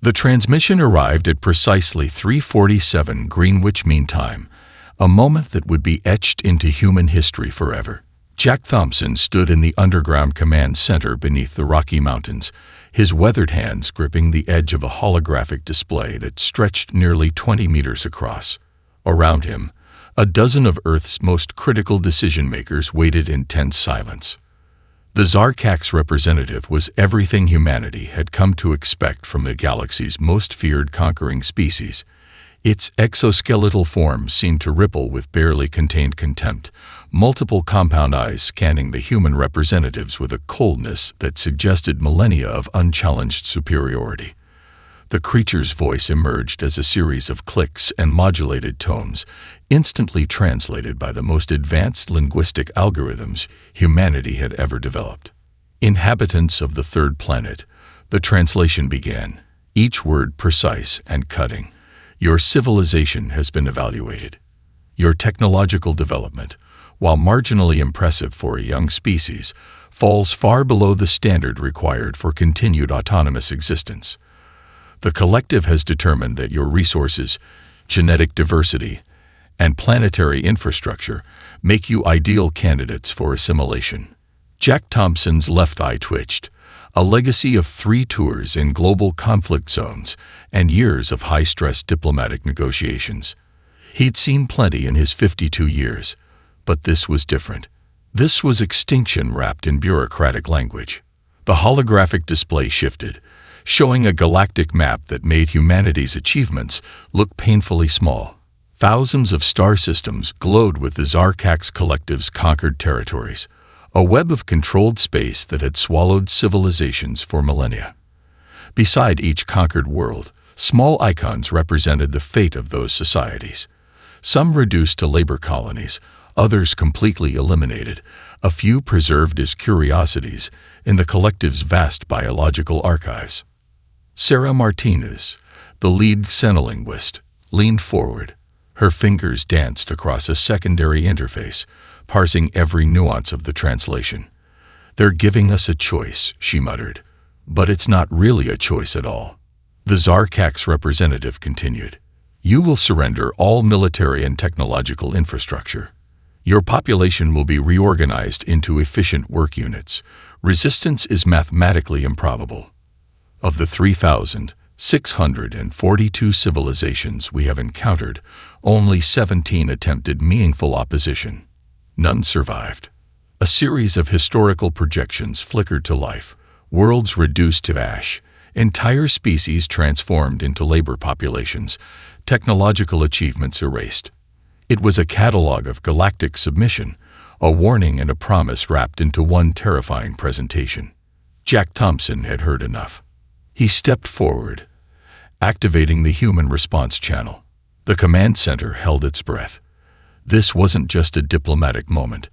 The transmission arrived at precisely 3:47 Greenwich Mean Time, a moment that would be etched into human history forever. Jack Thompson stood in the underground command center beneath the Rocky Mountains, his weathered hands gripping the edge of a holographic display that stretched nearly 20 meters across. Around him, a dozen of Earth's most critical decision-makers waited in tense silence. The Zarkax representative was everything humanity had come to expect from the galaxy's most feared conquering species. Its exoskeletal form seemed to ripple with barely contained contempt, multiple compound eyes scanning the human representatives with a coldness that suggested millennia of unchallenged superiority. The creature's voice emerged as a series of clicks and modulated tones, instantly translated by the most advanced linguistic algorithms humanity had ever developed. Inhabitants of the third planet, the translation began, each word precise and cutting. Your civilization has been evaluated. Your technological development, while marginally impressive for a young species, falls far below the standard required for continued autonomous existence. The collective has determined that your resources, genetic diversity, and planetary infrastructure make you ideal candidates for assimilation. Jack Thompson's left eye twitched, a legacy of 3 tours in global conflict zones and years of high-stress diplomatic negotiations. He'd seen plenty in his 52 years, but this was different. This was extinction wrapped in bureaucratic language. The holographic display shifted, showing a galactic map that made humanity's achievements look painfully small. Thousands of star systems glowed with the Zarkax Collective's conquered territories, a web of controlled space that had swallowed civilizations for millennia. Beside each conquered world, small icons represented the fate of those societies. Some reduced to labor colonies, others completely eliminated, a few preserved as curiosities in the collective's vast biological archives. Sarah Martinez, the lead xenolinguist, leaned forward. Her fingers danced across a secondary interface, parsing every nuance of the translation. "They're giving us a choice," she muttered. "But it's not really a choice at all." The Zarkax representative continued. "You will surrender all military and technological infrastructure. Your population will be reorganized into efficient work units. Resistance is mathematically improbable. Of the 3,642 civilizations we have encountered, only 17 attempted meaningful opposition. None survived. A series of historical projections flickered to life, worlds reduced to ash, entire species transformed into labor populations, technological achievements erased. It was a catalog of galactic submission, a warning and a promise wrapped into one terrifying presentation. Jack Thompson had heard enough. He stepped forward, activating the human response channel. The command center held its breath. This wasn't just a diplomatic moment.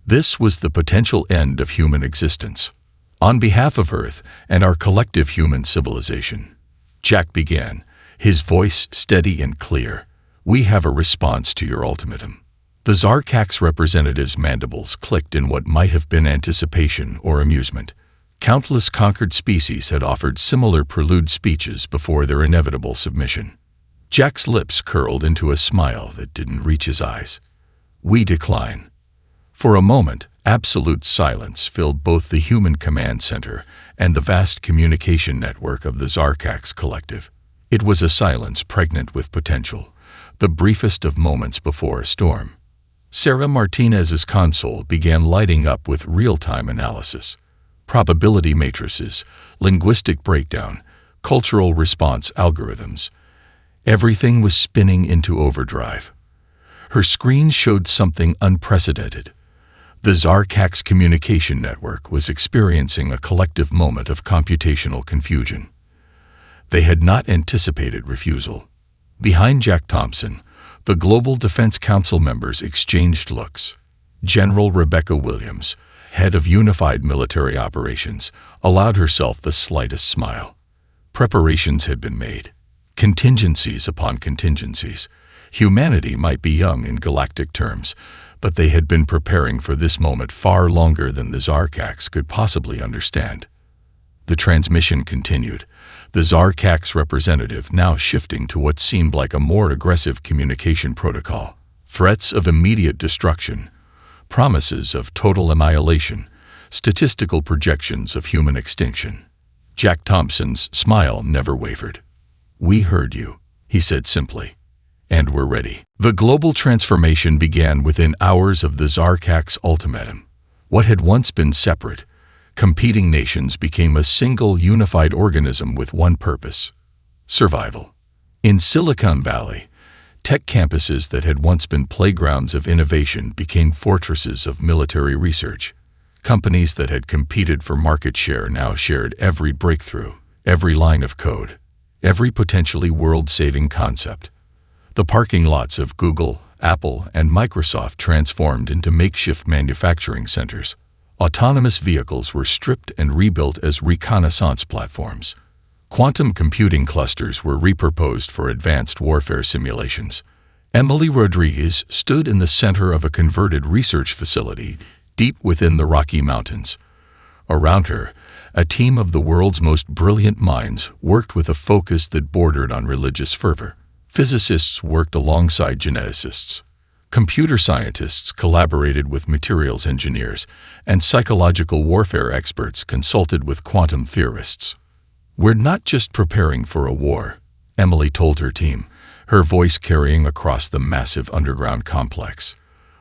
This was the potential end of human existence. On behalf of Earth and our collective human civilization, Jack began, his voice steady and clear. "We have a response to your ultimatum." The Zarkax representative's mandibles clicked in what might have been anticipation or amusement. Countless conquered species had offered similar prelude speeches before their inevitable submission. Jack's lips curled into a smile that didn't reach his eyes. "We decline." For a moment, absolute silence filled both the human command center and the vast communication network of the Zarkax Collective. It was a silence pregnant with potential, the briefest of moments before a storm. Sarah Martinez's console began lighting up with real-time analysis. Probability matrices, linguistic breakdown, cultural response algorithms. Everything was spinning into overdrive. Her screen showed something unprecedented. The Zarkax communication network was experiencing a collective moment of computational confusion. They had not anticipated refusal. Behind Jack Thompson, the Global Defense Council members exchanged looks. General Rebecca Williams, head of Unified Military Operations, allowed herself the slightest smile. Preparations had been made. Contingencies upon contingencies. Humanity might be young in galactic terms, but they had been preparing for this moment far longer than the Zarkax could possibly understand. The transmission continued, the Zarkak's representative now shifting to what seemed like a more aggressive communication protocol. Threats of immediate destruction, promises of total annihilation, statistical projections of human extinction. Jack Thompson's smile never wavered. "We heard you," he said simply, "and we're ready." The global transformation began within hours of the Zarkak's ultimatum. What had once been separate, competing nations became a single unified organism with one purpose: survival. In Silicon Valley, tech campuses that had once been playgrounds of innovation became fortresses of military research. Companies that had competed for market share now shared every breakthrough, every line of code, every potentially world-saving concept. The parking lots of Google, Apple, and Microsoft transformed into makeshift manufacturing centers. Autonomous vehicles were stripped and rebuilt as reconnaissance platforms. Quantum computing clusters were repurposed for advanced warfare simulations. Emily Rodriguez stood in the center of a converted research facility deep within the Rocky Mountains. Around her, a team of the world's most brilliant minds worked with a focus that bordered on religious fervor. Physicists worked alongside geneticists. Computer scientists collaborated with materials engineers, and psychological warfare experts consulted with quantum theorists. "We're not just preparing for a war," Emily told her team, her voice carrying across the massive underground complex.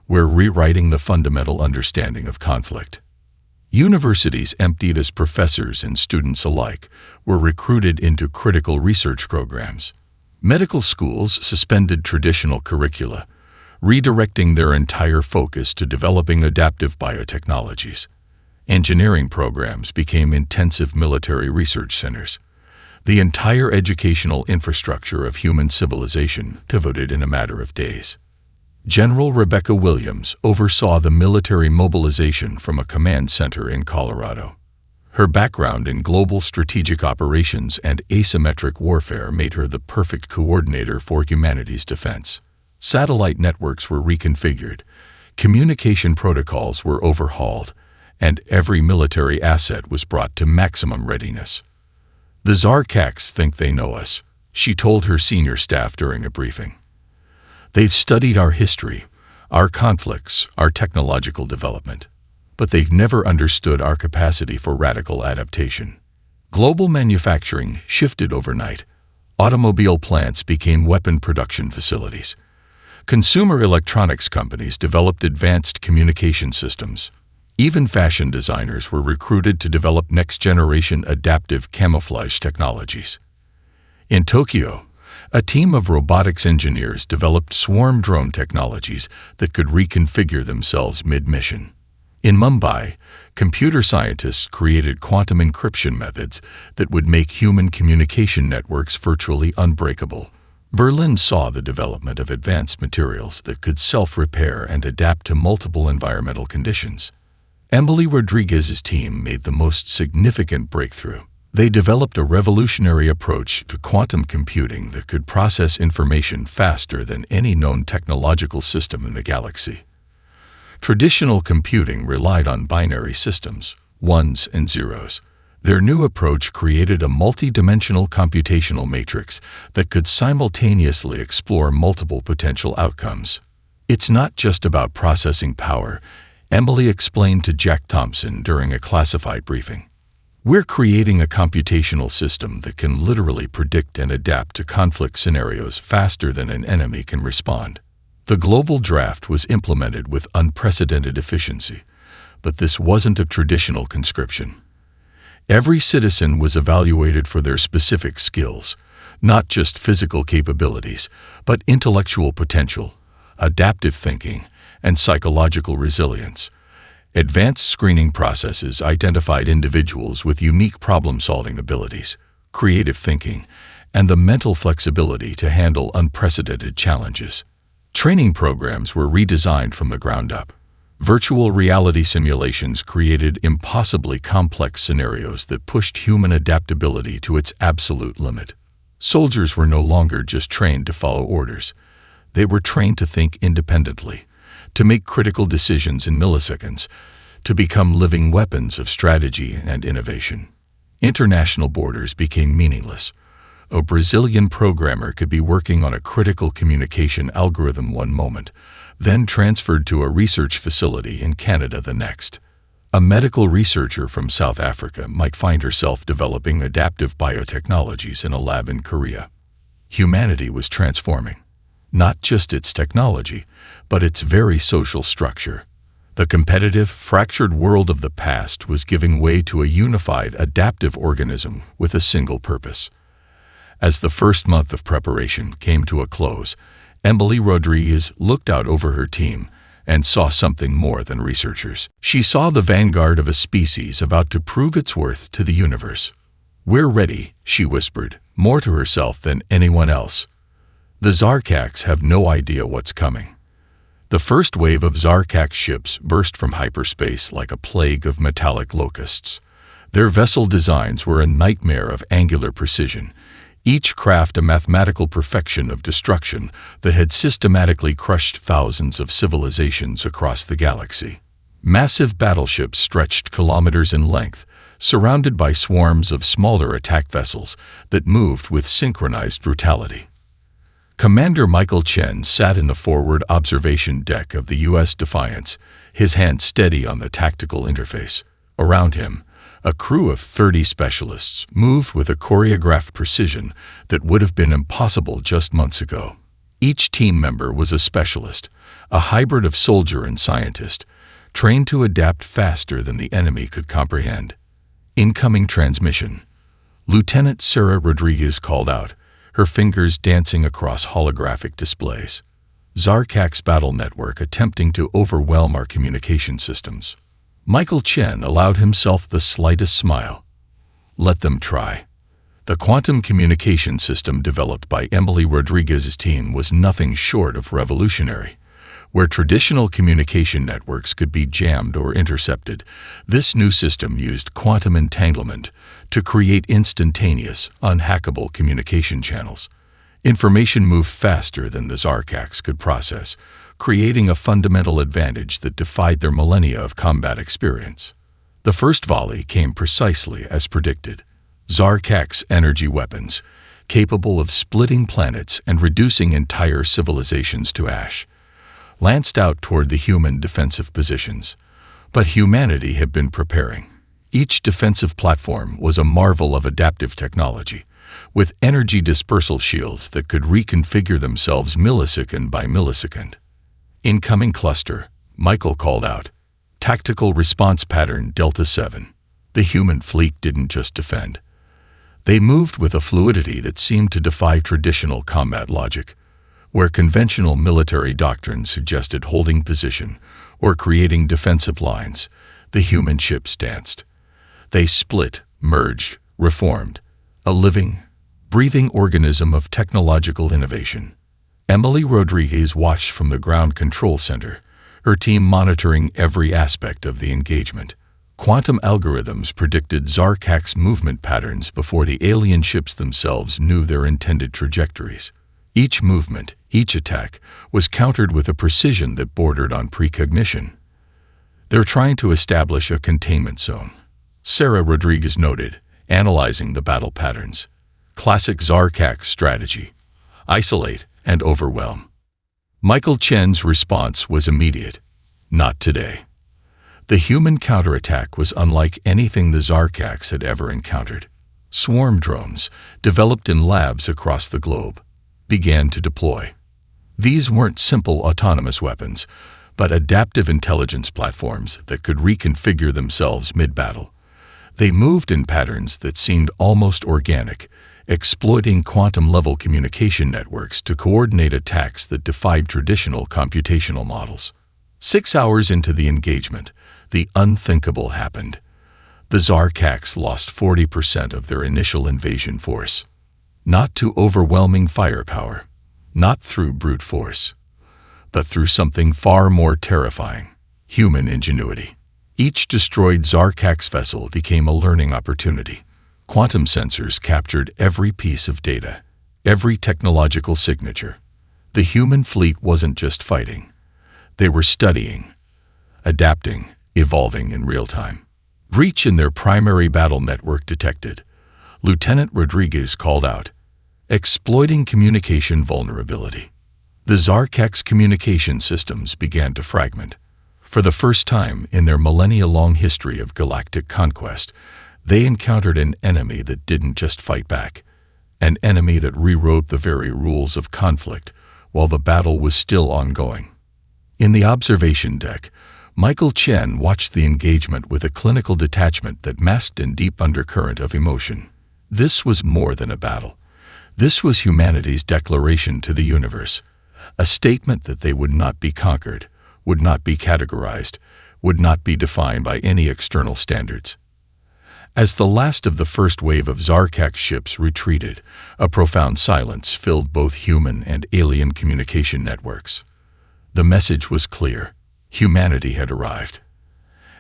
"We're rewriting the fundamental understanding of conflict." Universities emptied as professors and students alike were recruited into critical research programs. Medical schools suspended traditional curricula, redirecting their entire focus to developing adaptive biotechnologies. Engineering programs became intensive military research centers. The entire educational infrastructure of human civilization pivoted in a matter of days. General Rebecca Williams oversaw the military mobilization from a command center in Colorado. Her background in global strategic operations and asymmetric warfare made her the perfect coordinator for humanity's defense. Satellite networks were reconfigured, communication protocols were overhauled, and every military asset was brought to maximum readiness. "The Zarkaks think they know us," she told her senior staff during a briefing. "They've studied our history, our conflicts, our technological development, but they've never understood our capacity for radical adaptation." Global manufacturing shifted overnight. Automobile plants became weapon production facilities. Consumer electronics companies developed advanced communication systems. Even fashion designers were recruited to develop next-generation adaptive camouflage technologies. In Tokyo, a team of robotics engineers developed swarm drone technologies that could reconfigure themselves mid-mission. In Mumbai, computer scientists created quantum encryption methods that would make human communication networks virtually unbreakable. Berlin saw the development of advanced materials that could self-repair and adapt to multiple environmental conditions. Emily Rodriguez's team made the most significant breakthrough. They developed a revolutionary approach to quantum computing that could process information faster than any known technological system in the galaxy. Traditional computing relied on binary systems, ones and zeros. Their new approach created a multi-dimensional computational matrix that could simultaneously explore multiple potential outcomes. "It's not just about processing power," Emily explained to Jack Thompson during a classified briefing. "We're creating a computational system that can literally predict and adapt to conflict scenarios faster than an enemy can respond." The global draft was implemented with unprecedented efficiency, but this wasn't a traditional conscription. Every citizen was evaluated for their specific skills, not just physical capabilities, but intellectual potential, adaptive thinking, and psychological resilience. Advanced screening processes identified individuals with unique problem-solving abilities, creative thinking, and the mental flexibility to handle unprecedented challenges. Training programs were redesigned from the ground up. Virtual reality simulations created impossibly complex scenarios that pushed human adaptability to its absolute limit. Soldiers were no longer just trained to follow orders. They were trained to think independently, to make critical decisions in milliseconds, to become living weapons of strategy and innovation. International borders became meaningless. A Brazilian programmer could be working on a critical communication algorithm one moment, then transferred to a research facility in Canada the next. A medical researcher from South Africa might find herself developing adaptive biotechnologies in a lab in Korea. Humanity was transforming, not just its technology, but its very social structure. The competitive, fractured world of the past was giving way to a unified, adaptive organism with a single purpose. As the first month of preparation came to a close, Emily Rodriguez looked out over her team and saw something more than researchers. She saw the vanguard of a species about to prove its worth to the universe. "We're ready," she whispered, more to herself than anyone else. The Zarkax have no idea what's coming. The first wave of Zarkax ships burst from hyperspace like a plague of metallic locusts. Their vessel designs were a nightmare of angular precision, each craft a mathematical perfection of destruction that had systematically crushed thousands of civilizations across the galaxy. Massive battleships stretched kilometers in length, surrounded by swarms of smaller attack vessels that moved with synchronized brutality. Commander Michael Chen sat in the forward observation deck of the U.S. Defiance, his hand steady on the tactical interface. Around him, a crew of 30 specialists moved with a choreographed precision that would have been impossible just months ago. Each team member was a specialist, a hybrid of soldier and scientist, trained to adapt faster than the enemy could comprehend. Incoming transmission. Lieutenant Sarah Rodriguez called out, her fingers dancing across holographic displays. Zarkax battle network attempting to overwhelm our communication systems. Michael Chen allowed himself the slightest smile. Let them try. The quantum communication system developed by Emily Rodriguez's team was nothing short of revolutionary. Where traditional communication networks could be jammed or intercepted, this new system used quantum entanglement to create instantaneous, unhackable communication channels. Information moved faster than the Zarkax could process, creating a fundamental advantage that defied their millennia of combat experience. The first volley came precisely as predicted. Zarkax energy weapons, capable of splitting planets and reducing entire civilizations to ash, lanced out toward the human defensive positions. But humanity had been preparing. Each defensive platform was a marvel of adaptive technology, with energy dispersal shields that could reconfigure themselves millisecond by millisecond. Incoming cluster, Michael called out. Tactical response pattern Delta 7. The human fleet didn't just defend. They moved with a fluidity that seemed to defy traditional combat logic. Where conventional military doctrine suggested holding position or creating defensive lines, the human ships danced. They split, merged, reformed, a living, breathing organism of technological innovation. Emily Rodriguez watched from the ground control center, her team monitoring every aspect of the engagement. Quantum algorithms predicted Zarkax movement patterns before the alien ships themselves knew their intended trajectories. Each movement, each attack, was countered with a precision that bordered on precognition. They're trying to establish a containment zone, Sarah Rodriguez noted, analyzing the battle patterns. Classic Zarkax strategy: isolate and overwhelm. Michael Chen's response was immediate. Not today. The human counterattack was unlike anything the Zarkax had ever encountered. Swarm drones, developed in labs across the globe, began to deploy. These weren't simple autonomous weapons, but adaptive intelligence platforms that could reconfigure themselves mid-battle. They moved in patterns that seemed almost organic, exploiting quantum-level communication networks to coordinate attacks that defied traditional computational models. 6 hours into the engagement, the unthinkable happened. The Zarkax lost 40% of their initial invasion force. Not to overwhelming firepower, not through brute force, but through something far more terrifying: human ingenuity. Each destroyed Zarkax vessel became a learning opportunity. Quantum sensors captured every piece of data, every technological signature. The human fleet wasn't just fighting. They were studying, adapting, evolving in real time. Breach in their primary battle network detected. Lieutenant Rodriguez called out, exploiting communication vulnerability. The Zarkek's communication systems began to fragment. For the first time in their millennia-long history of galactic conquest, they encountered an enemy that didn't just fight back, an enemy that rewrote the very rules of conflict while the battle was still ongoing. In the observation deck, Michael Chen watched the engagement with a clinical detachment that masked a deep undercurrent of emotion. This was more than a battle. This was humanity's declaration to the universe, a statement that they would not be conquered, would not be categorized, would not be defined by any external standards. As the last of the first wave of Zarkek ships retreated, a profound silence filled both human and alien communication networks. The message was clear. Humanity had arrived.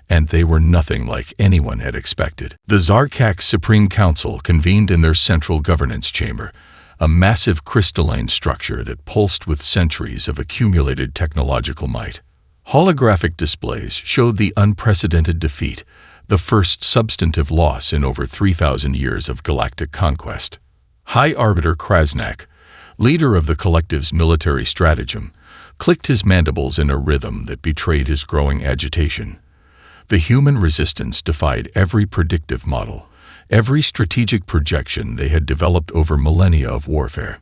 And they were nothing like anyone had expected. The Zarkek Supreme Council convened in their central governance chamber, a massive crystalline structure that pulsed with centuries of accumulated technological might. Holographic displays showed the unprecedented defeat, the first substantive loss in over 3,000 years of galactic conquest. High Arbiter Krasnak, leader of the collective's military stratagem, clicked his mandibles in a rhythm that betrayed his growing agitation. The human resistance defied every predictive model, every strategic projection they had developed over millennia of warfare.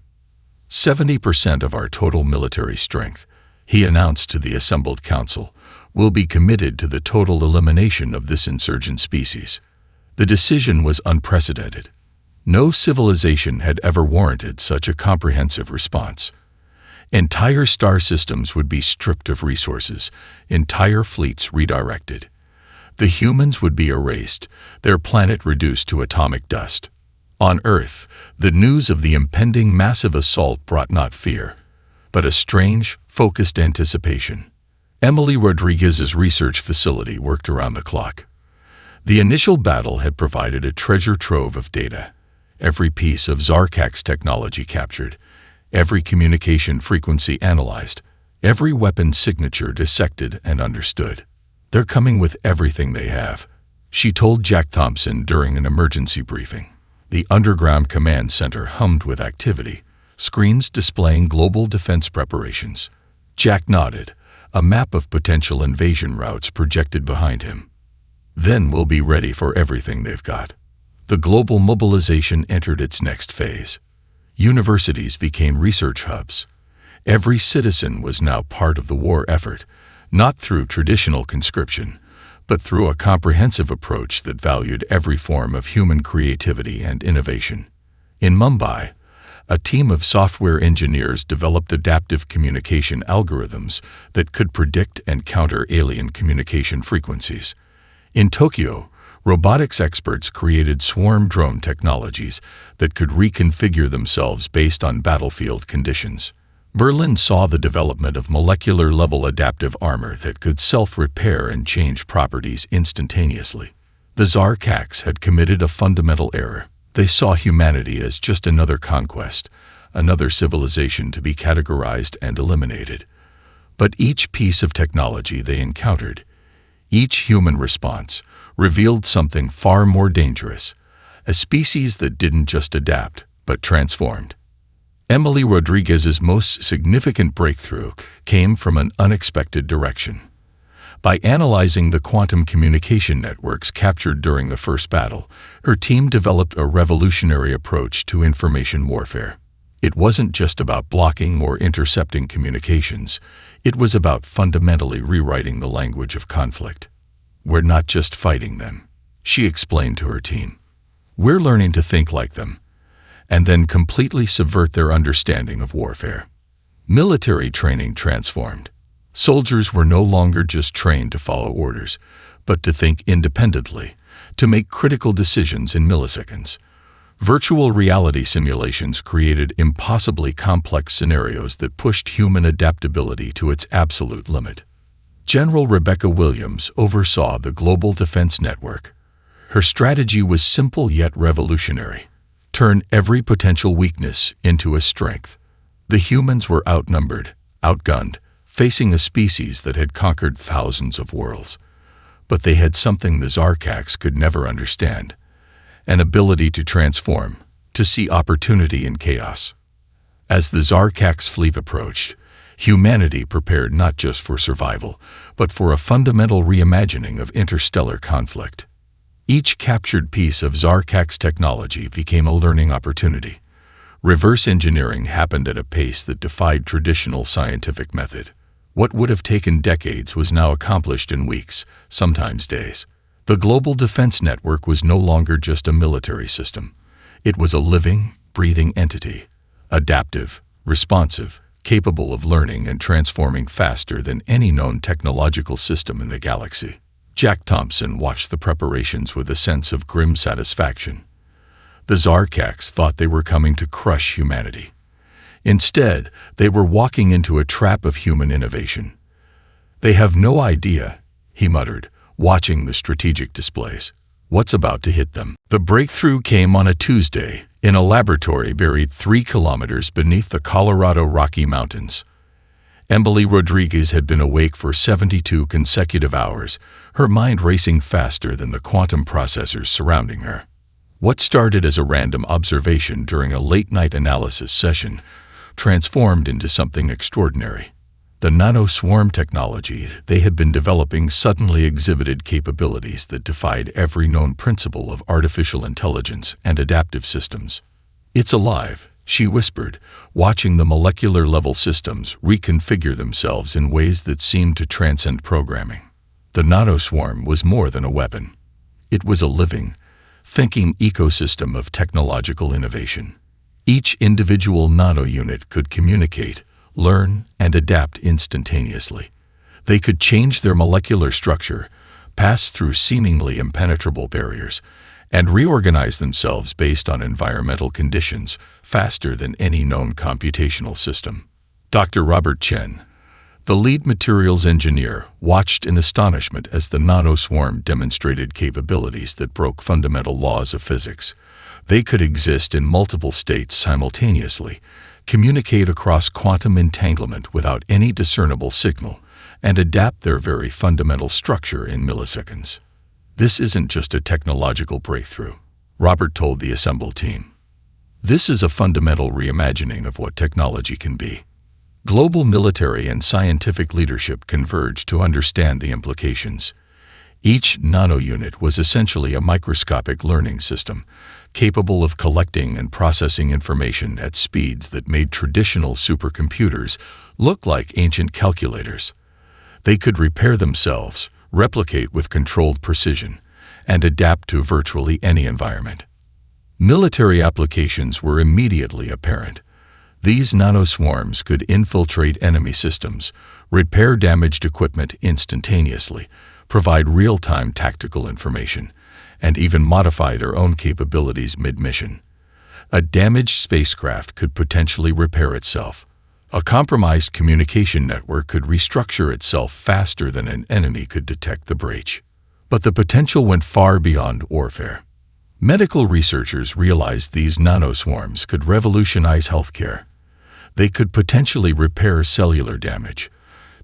70% of our total military strength, he announced to the assembled council, will be committed to the total elimination of this insurgent species. The decision was unprecedented. No civilization had ever warranted such a comprehensive response. Entire star systems would be stripped of resources, entire fleets redirected. The humans would be erased, their planet reduced to atomic dust. On Earth, the news of the impending massive assault brought not fear, but a strange, focused anticipation. Emily Rodriguez's research facility worked around the clock. The initial battle had provided a treasure trove of data, every piece of Zarkek's technology captured, every communication frequency analyzed, every weapon signature dissected and understood. They're coming with everything they have, she told Jack Thompson during an emergency briefing. The underground command center hummed with activity, screens displaying global defense preparations. Jack nodded, a map of potential invasion routes projected behind him. Then we'll be ready for everything they've got. The global mobilization entered its next phase. Universities became research hubs. Every citizen was now part of the war effort, not through traditional conscription, but through a comprehensive approach that valued every form of human creativity and innovation. In Mumbai, a team of software engineers developed adaptive communication algorithms that could predict and counter alien communication frequencies. In Tokyo, robotics experts created swarm drone technologies that could reconfigure themselves based on battlefield conditions. Berlin saw the development of molecular-level adaptive armor that could self-repair and change properties instantaneously. The Zarkeks had committed a fundamental error. They saw humanity as just another conquest, another civilization to be categorized and eliminated. But each piece of technology they encountered, each human response, revealed something far more dangerous, a species that didn't just adapt, but transformed. Emily Rodriguez's most significant breakthrough came from an unexpected direction. By analyzing the quantum communication networks captured during the first battle, her team developed a revolutionary approach to information warfare. It wasn't just about blocking or intercepting communications. It was about fundamentally rewriting the language of conflict. We're not just fighting them, she explained to her team. We're learning to think like them, and then completely subvert their understanding of warfare. Military training transformed. Soldiers were no longer just trained to follow orders, but to think independently, to make critical decisions in milliseconds. Virtual reality simulations created impossibly complex scenarios that pushed human adaptability to its absolute limit. General Rebecca Williams oversaw the Global Defense Network. Her strategy was simple yet revolutionary. Turn every potential weakness into a strength. The humans were outnumbered, outgunned, facing a species that had conquered thousands of worlds. But they had something the Zarkax could never understand: an ability to transform, to see opportunity in chaos. As the Zarkax fleet approached, humanity prepared not just for survival, but for a fundamental reimagining of interstellar conflict. Each captured piece of Zarkax technology became a learning opportunity. Reverse engineering happened at a pace that defied traditional scientific method. What would have taken decades was now accomplished in weeks, sometimes days. The global defense network was no longer just a military system. It was a living, breathing entity, adaptive, responsive, capable of learning and transforming faster than any known technological system in the galaxy. Jack Thompson watched the preparations with a sense of grim satisfaction. The Zarkax thought they were coming to crush humanity. Instead, they were walking into a trap of human innovation. "They have no idea," he muttered, watching the strategic displays, "what's about to hit them." The breakthrough came on a Tuesday, in a laboratory buried 3 kilometers beneath the Colorado Rocky Mountains. Emily Rodriguez had been awake for 72 consecutive hours, her mind racing faster than the quantum processors surrounding her. What started as a random observation during a late-night analysis session transformed into something extraordinary. The nano-swarm technology they had been developing suddenly exhibited capabilities that defied every known principle of artificial intelligence and adaptive systems. "It's alive," she whispered, watching the molecular-level systems reconfigure themselves in ways that seemed to transcend programming. The nano-swarm was more than a weapon. It was a living, thinking ecosystem of technological innovation. Each individual nano-unit could communicate, learn, and adapt instantaneously. They could change their molecular structure, pass through seemingly impenetrable barriers, and reorganize themselves based on environmental conditions faster than any known computational system. Dr. Robert Chen, the lead materials engineer, watched in astonishment as the nano-swarm demonstrated capabilities that broke fundamental laws of physics. They could exist in multiple states simultaneously, communicate across quantum entanglement without any discernible signal, and adapt their very fundamental structure in milliseconds. "This isn't just a technological breakthrough," Robert told the assembled team. "This is a fundamental reimagining of what technology can be." Global military and scientific leadership converged to understand the implications. Each nano-unit was essentially a microscopic learning system, capable of collecting and processing information at speeds that made traditional supercomputers look like ancient calculators. They could repair themselves, replicate with controlled precision, and adapt to virtually any environment. Military applications were immediately apparent. These nanoswarms could infiltrate enemy systems, repair damaged equipment instantaneously, provide real-time tactical information, and even modify their own capabilities mid-mission. A damaged spacecraft could potentially repair itself. A compromised communication network could restructure itself faster than an enemy could detect the breach. But the potential went far beyond warfare. Medical researchers realized these nanoswarms could revolutionize healthcare. They could potentially repair cellular damage,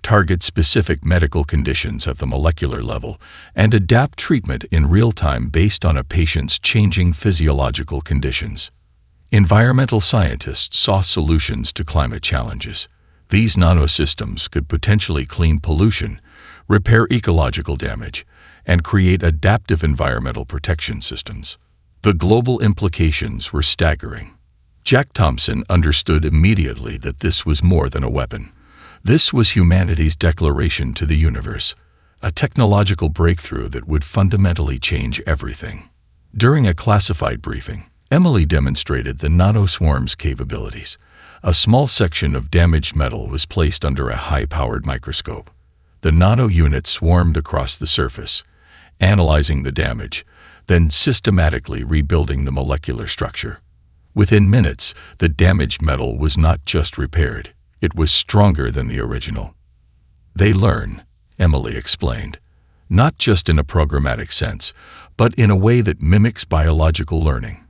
target specific medical conditions at the molecular level, and adapt treatment in real time based on a patient's changing physiological conditions. Environmental scientists saw solutions to climate challenges. These nanosystems could potentially clean pollution, repair ecological damage, and create adaptive environmental protection systems. The global implications were staggering. Jack Thompson understood immediately that this was more than a weapon. This was humanity's declaration to the universe, a technological breakthrough that would fundamentally change everything. During a classified briefing, Emily demonstrated the nanoswarm's capabilities. A small section of damaged metal was placed under a high-powered microscope. The nano-unit swarmed across the surface, analyzing the damage, then systematically rebuilding the molecular structure. Within minutes, the damaged metal was not just repaired. It was stronger than the original. "They learn," Emily explained, "not just in a programmatic sense, but in a way that mimics biological learning.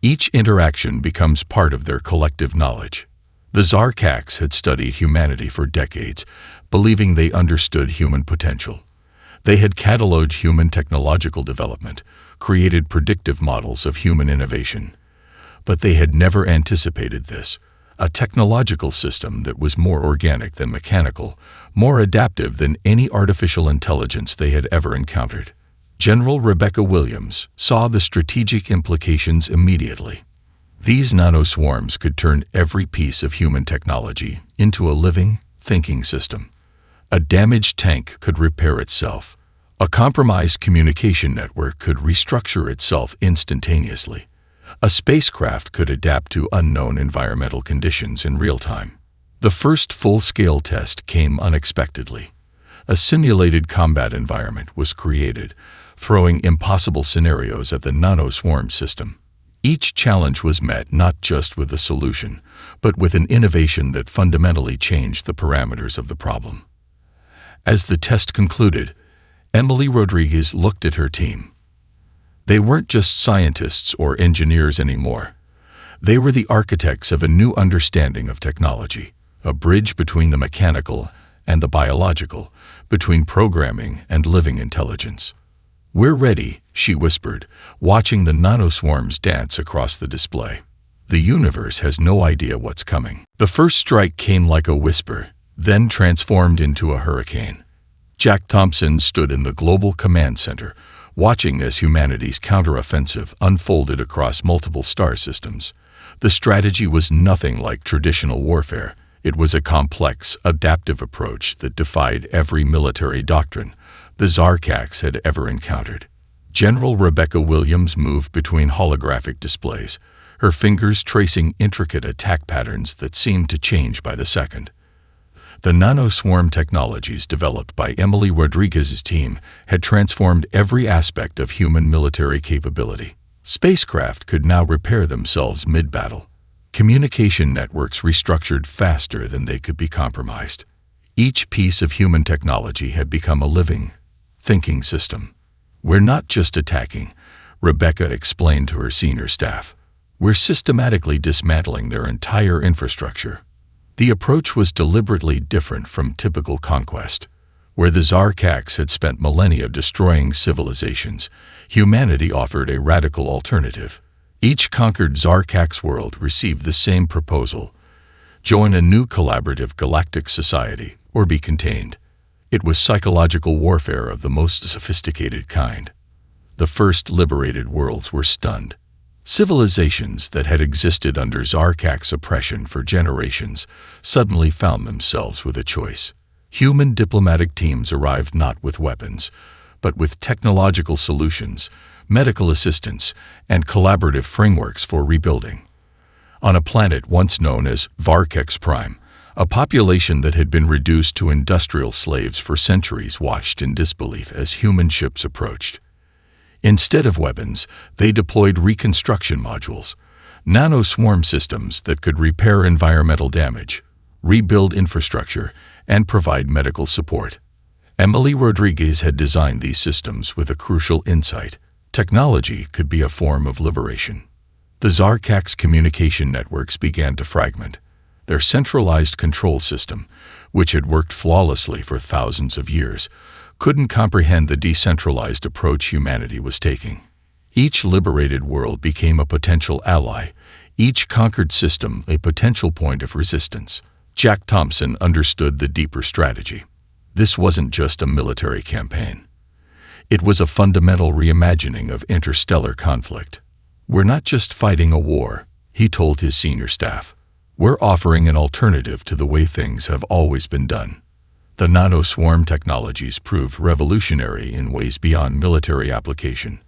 Each interaction becomes part of their collective knowledge." The Zarkax had studied humanity for decades, believing they understood human potential. They had cataloged human technological development, created predictive models of human innovation. But they had never anticipated this, a technological system that was more organic than mechanical, more adaptive than any artificial intelligence they had ever encountered. General Rebecca Williams saw the strategic implications immediately. These nanoswarms could turn every piece of human technology into a living, thinking system. A damaged tank could repair itself. A compromised communication network could restructure itself instantaneously. A spacecraft could adapt to unknown environmental conditions in real time. The first full-scale test came unexpectedly. A simulated combat environment was created, throwing impossible scenarios at the nanoswarm system. Each challenge was met not just with a solution, but with an innovation that fundamentally changed the parameters of the problem. As the test concluded, Emily Rodriguez looked at her team. They weren't just scientists or engineers anymore. They were the architects of a new understanding of technology, a bridge between the mechanical and the biological, between programming and living intelligence. "We're ready," she whispered, watching the nanoswarms dance across the display. "The universe has no idea what's coming." The first strike came like a whisper, then transformed into a hurricane. Jack Thompson stood in the Global Command Center, watching as humanity's counteroffensive unfolded across multiple star systems. The strategy was nothing like traditional warfare. It was a complex, adaptive approach that defied every military doctrine the Zarkax had ever encountered. General Rebecca Williams moved between holographic displays, her fingers tracing intricate attack patterns that seemed to change by the second. The nanoswarm technologies developed by Emily Rodriguez's team had transformed every aspect of human military capability. Spacecraft could now repair themselves mid-battle. Communication networks restructured faster than they could be compromised. Each piece of human technology had become a living, thinking system. "We're not just attacking," Rebecca explained to her senior staff. "We're systematically dismantling their entire infrastructure." The approach was deliberately different from typical conquest. Where the Zarkax had spent millennia destroying civilizations, humanity offered a radical alternative. Each conquered Zarkax world received the same proposal: join a new collaborative galactic society or be contained. It was psychological warfare of the most sophisticated kind. The first liberated worlds were stunned. Civilizations that had existed under Zarkax oppression for generations suddenly found themselves with a choice. Human diplomatic teams arrived not with weapons, but with technological solutions, medical assistance, and collaborative frameworks for rebuilding. On a planet once known as Varkex Prime, a population that had been reduced to industrial slaves for centuries watched in disbelief as human ships approached. Instead of weapons, they deployed reconstruction modules, nanoswarm systems that could repair environmental damage, rebuild infrastructure, and provide medical support. Emily Rodriguez had designed these systems with a crucial insight: technology could be a form of liberation. The Zarkax communication networks began to fragment. Their centralized control system, which had worked flawlessly for thousands of years, couldn't comprehend the decentralized approach humanity was taking. Each liberated world became a potential ally, each conquered system a potential point of resistance. Jack Thompson understood the deeper strategy. This wasn't just a military campaign. It was a fundamental reimagining of interstellar conflict. "We're not just fighting a war," he told his senior staff. "We're offering an alternative to the way things have always been done." The nanoswarm technologies proved revolutionary in ways beyond military application.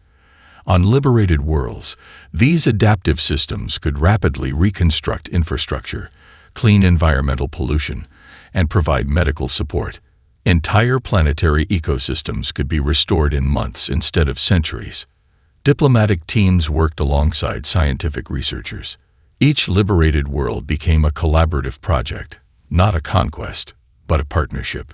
On liberated worlds, these adaptive systems could rapidly reconstruct infrastructure, clean environmental pollution, and provide medical support. Entire planetary ecosystems could be restored in months instead of centuries. Diplomatic teams worked alongside scientific researchers. Each liberated world became a collaborative project, not a conquest, but a partnership.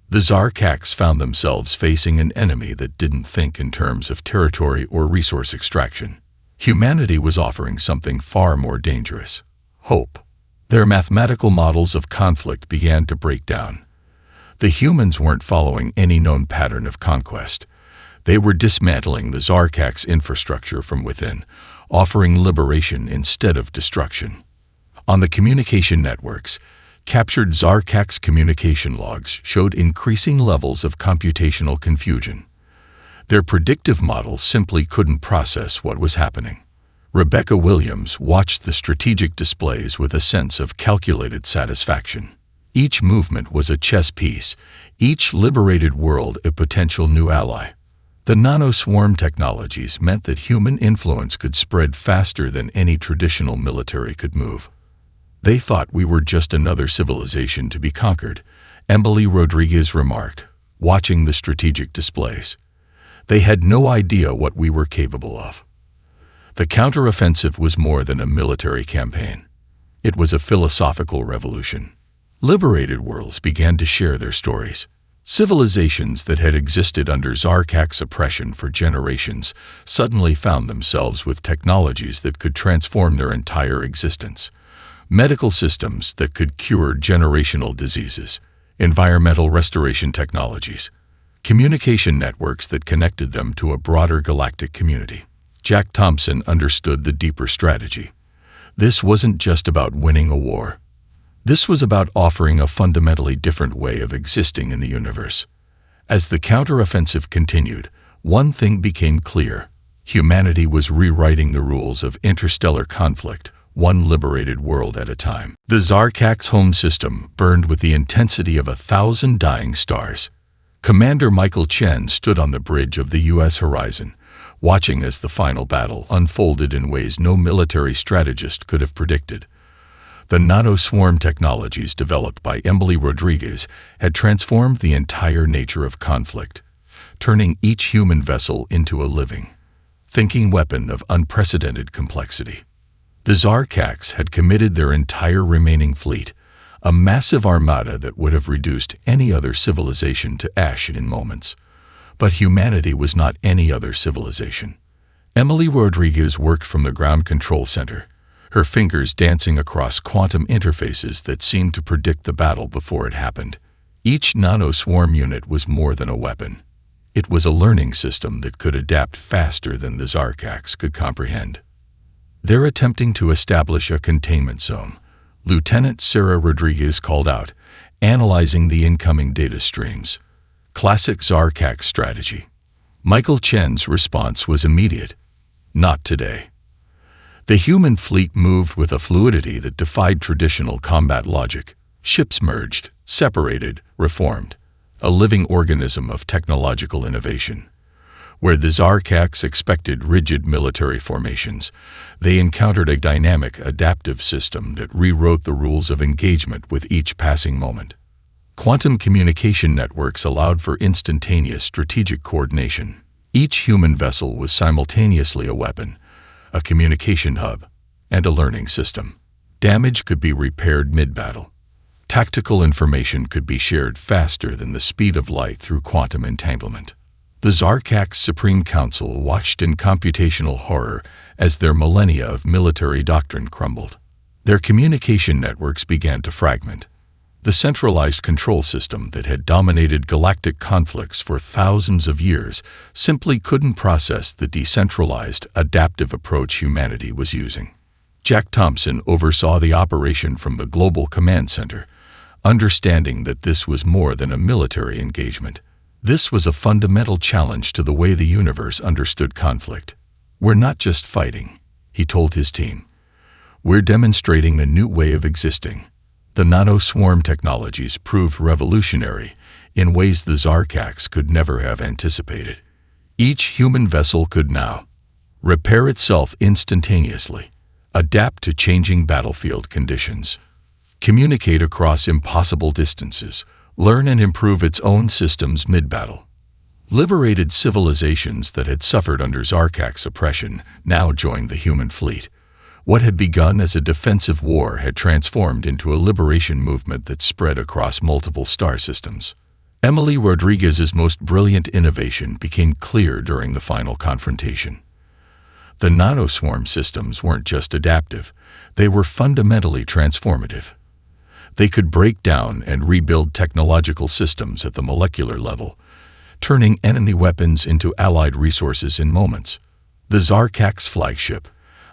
The Zarkax found themselves facing an enemy that didn't think in terms of territory or resource extraction. Humanity was offering something far more dangerous: hope. Their mathematical models of conflict began to break down. The humans weren't following any known pattern of conquest. They were dismantling the Zarkak's infrastructure from within, offering liberation instead of destruction. On the communication networks, captured Zarkak's communication logs showed increasing levels of computational confusion. Their predictive models simply couldn't process what was happening. Rebecca Williams watched the strategic displays with a sense of calculated satisfaction. Each movement was a chess piece, each liberated world a potential new ally. The nanoswarm technologies meant that human influence could spread faster than any traditional military could move. They thought we were just another civilization to be conquered, Emily Rodriguez remarked, watching the strategic displays. They had no idea what we were capable of. The counteroffensive was more than a military campaign. It was a philosophical revolution. Liberated worlds began to share their stories. Civilizations that had existed under Zarkak's oppression for generations suddenly found themselves with technologies that could transform their entire existence. Medical systems that could cure generational diseases, environmental restoration technologies, communication networks that connected them to a broader galactic community. Jack Thompson understood the deeper strategy. This wasn't just about winning a war. This was about offering a fundamentally different way of existing in the universe. As the counteroffensive continued, one thing became clear. Humanity was rewriting the rules of interstellar conflict, one liberated world at a time. The Zarkak's home system burned with the intensity of 1,000 dying stars. Commander Michael Chen stood on the bridge of the U.S. horizon, watching as the final battle unfolded in ways no military strategist could have predicted. The nanoswarm technologies developed by Emily Rodriguez had transformed the entire nature of conflict, turning each human vessel into a living, thinking weapon of unprecedented complexity. The Zarkaks had committed their entire remaining fleet, a massive armada that would have reduced any other civilization to ash in moments. But humanity was not any other civilization. Emily Rodriguez worked from the ground control center, her fingers dancing across quantum interfaces that seemed to predict the battle before it happened. Each nanoswarm unit was more than a weapon. It was a learning system that could adapt faster than the Zarkaks could comprehend. They're attempting to establish a containment zone, Lieutenant Sarah Rodriguez called out, analyzing the incoming data streams. Classic Zarkak strategy. Michael Chen's response was immediate. Not today. The human fleet moved with a fluidity that defied traditional combat logic. Ships merged, separated, reformed, a living organism of technological innovation. Where the Zarkaks expected rigid military formations, they encountered a dynamic, adaptive system that rewrote the rules of engagement with each passing moment. Quantum communication networks allowed for instantaneous strategic coordination. Each human vessel was simultaneously a weapon, a communication hub, and a learning system. Damage could be repaired mid-battle. Tactical information could be shared faster than the speed of light through quantum entanglement. The Zarkak's Supreme Council watched in computational horror as their millennia of military doctrine crumbled. Their communication networks began to fragment. The centralized control system that had dominated galactic conflicts for thousands of years simply couldn't process the decentralized, adaptive approach humanity was using. Jack Thompson oversaw the operation from the Global Command Center, understanding that this was more than a military engagement. This was a fundamental challenge to the way the universe understood conflict. We're not just fighting, he told his team. We're demonstrating a new way of existing. The nanoswarm technologies proved revolutionary in ways the Zarkaks could never have anticipated. Each human vessel could now repair itself instantaneously, adapt to changing battlefield conditions, communicate across impossible distances, learn and improve its own systems mid-battle. Liberated civilizations that had suffered under Zarkak's oppression now joined the human fleet. What had begun as a defensive war had transformed into a liberation movement that spread across multiple star systems. Emily Rodriguez's most brilliant innovation became clear during the final confrontation. The nanoswarm systems weren't just adaptive, they were fundamentally transformative. They could break down and rebuild technological systems at the molecular level, turning enemy weapons into allied resources in moments. The Zarkak's flagship,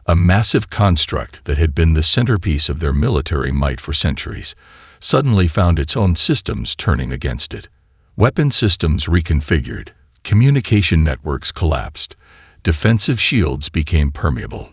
a massive construct that had been the centerpiece of their military might for centuries, suddenly found its own systems turning against it. Weapon systems reconfigured, communication networks collapsed, defensive shields became permeable.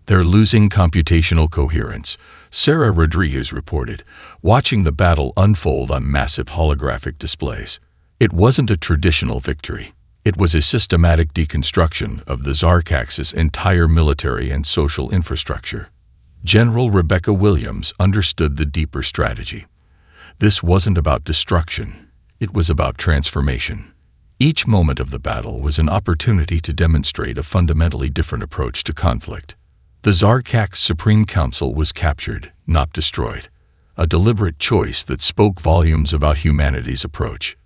"They're losing computational coherence," Sarah Rodriguez reported, watching the battle unfold on massive holographic displays. It wasn't a traditional victory. It was a systematic deconstruction of the Zarkak's entire military and social infrastructure. General Rebecca Williams understood the deeper strategy. This wasn't about destruction. It was about transformation. Each moment of the battle was an opportunity to demonstrate a fundamentally different approach to conflict. The Zarkak's Supreme Council was captured, not destroyed, a deliberate choice that spoke volumes about humanity's approach.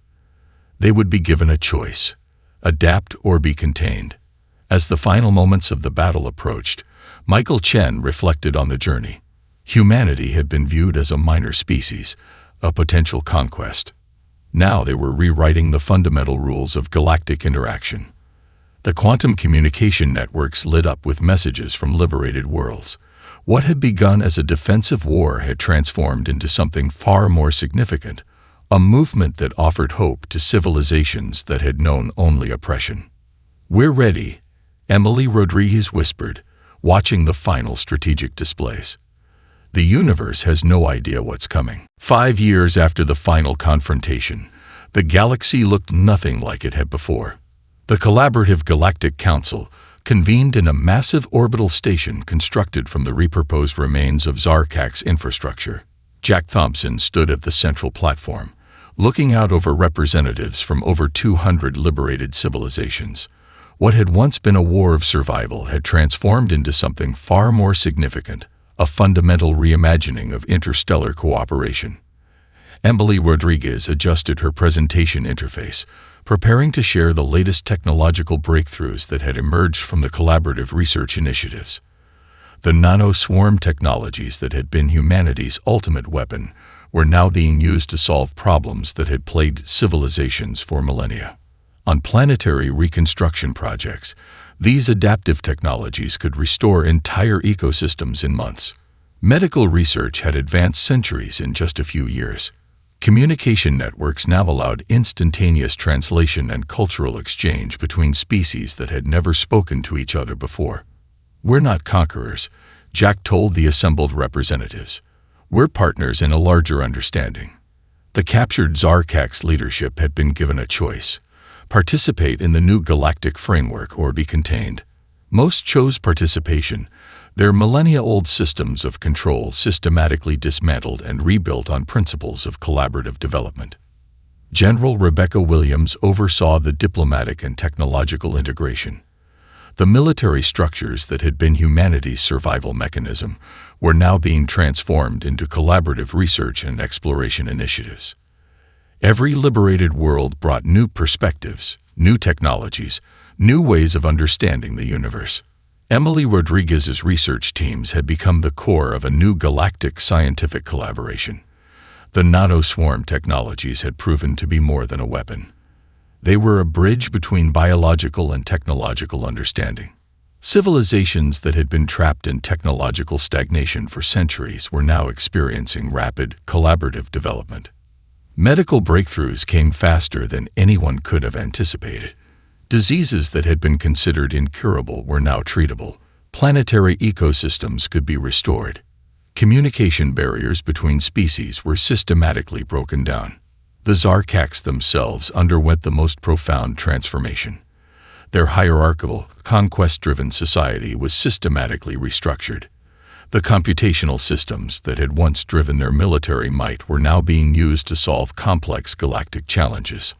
They would be given a choice: adapt or be contained. As the final moments of the battle approached, Michael Chen reflected on the journey. Humanity had been viewed as a minor species, a potential conquest. Now they were rewriting the fundamental rules of galactic interaction. The quantum communication networks lit up with messages from liberated worlds. What had begun as a defensive war had transformed into something far more significant, a movement that offered hope to civilizations that had known only oppression. "We're ready," Emily Rodriguez whispered, watching the final strategic displays. The universe has no idea what's coming. 5 years after the final confrontation, the galaxy looked nothing like it had before. The collaborative Galactic Council convened in a massive orbital station constructed from the repurposed remains of Zarkak's infrastructure. Jack Thompson stood at the central platform, looking out over representatives from over 200 liberated civilizations. What had once been a war of survival had transformed into something far more significant, a fundamental reimagining of interstellar cooperation. Emily Rodriguez adjusted her presentation interface, preparing to share the latest technological breakthroughs that had emerged from the collaborative research initiatives. The nano-swarm technologies that had been humanity's ultimate weapon were now being used to solve problems that had plagued civilizations for millennia. On planetary reconstruction projects, these adaptive technologies could restore entire ecosystems in months. Medical research had advanced centuries in just a few years. Communication networks now allowed instantaneous translation and cultural exchange between species that had never spoken to each other before. "We're not conquerors," Jack told the assembled representatives. "We're partners in a larger understanding." The captured Zarkak's leadership had been given a choice: participate in the new galactic framework or be contained. Most chose participation, their millennia-old systems of control systematically dismantled and rebuilt on principles of collaborative development. General Rebecca Williams oversaw the diplomatic and technological integration. The military structures that had been humanity's survival mechanism were now being transformed into collaborative research and exploration initiatives. Every liberated world brought new perspectives, new technologies, new ways of understanding the universe. Emily Rodriguez's research teams had become the core of a new galactic scientific collaboration. The nano-swarm technologies had proven to be more than a weapon. They were a bridge between biological and technological understanding. Civilizations that had been trapped in technological stagnation for centuries were now experiencing rapid, collaborative development. Medical breakthroughs came faster than anyone could have anticipated. Diseases that had been considered incurable were now treatable. Planetary ecosystems could be restored. Communication barriers between species were systematically broken down. The Zarkak's themselves underwent the most profound transformation. Their hierarchical, conquest-driven society was systematically restructured. The computational systems that had once driven their military might were now being used to solve complex galactic challenges.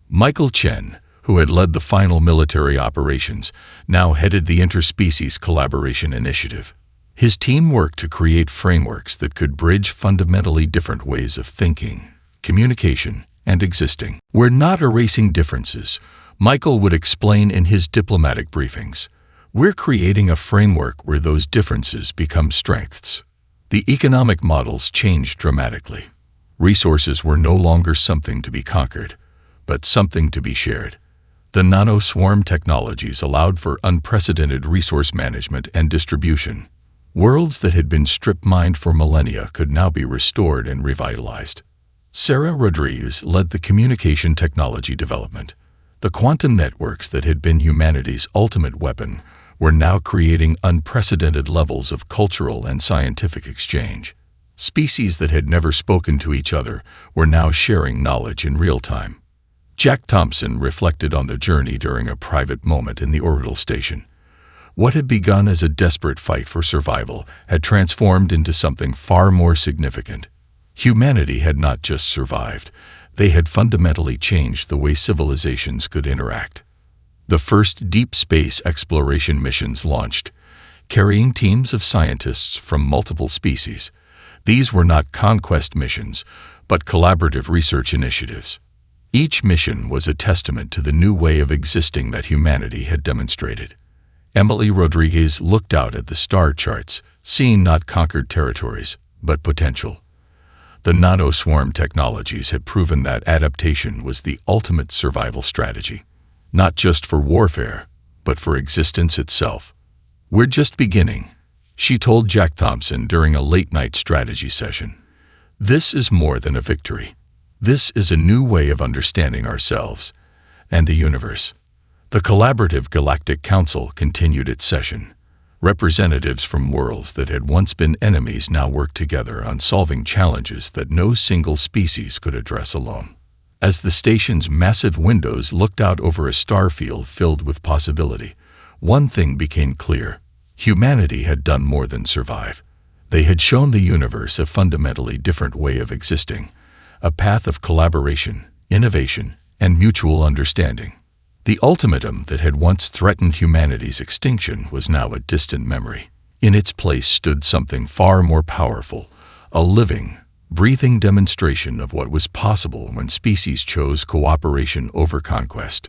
Michael Chen, who had led the final military operations, now headed the Interspecies Collaboration Initiative. His team worked to create frameworks that could bridge fundamentally different ways of thinking, communication, and existing. "We're not erasing differences," Michael would explain in his diplomatic briefings. "We're creating a framework where those differences become strengths." The economic models changed dramatically. Resources were no longer something to be conquered, but something to be shared. The nano-swarm technologies allowed for unprecedented resource management and distribution. Worlds that had been strip-mined for millennia could now be restored and revitalized. Sarah Rodriguez led the communication technology development. The quantum networks that had been humanity's ultimate weapon were now creating unprecedented levels of cultural and scientific exchange. Species that had never spoken to each other were now sharing knowledge in real time. Jack Thompson reflected on the journey during a private moment in the orbital station. What had begun as a desperate fight for survival had transformed into something far more significant. Humanity had not just survived, they had fundamentally changed the way civilizations could interact. The first deep space exploration missions launched, carrying teams of scientists from multiple species. These were not conquest missions, but collaborative research initiatives. Each mission was a testament to the new way of existing that humanity had demonstrated. Emily Rodriguez looked out at the star charts, seeing not conquered territories, but potential. The nano-swarm technologies had proven that adaptation was the ultimate survival strategy, not just for warfare, but for existence itself. "We're just beginning," she told Jack Thompson during a late-night strategy session. "This is more than a victory. This is a new way of understanding ourselves and the universe." The collaborative Galactic Council continued its session. Representatives from worlds that had once been enemies now worked together on solving challenges that no single species could address alone. As the station's massive windows looked out over a star field filled with possibility, one thing became clear. Humanity had done more than survive. They had shown the universe a fundamentally different way of existing, a path of collaboration, innovation, and mutual understanding. The ultimatum that had once threatened humanity's extinction was now a distant memory. In its place stood something far more powerful, a living, breathing demonstration of what was possible when species chose cooperation over conquest.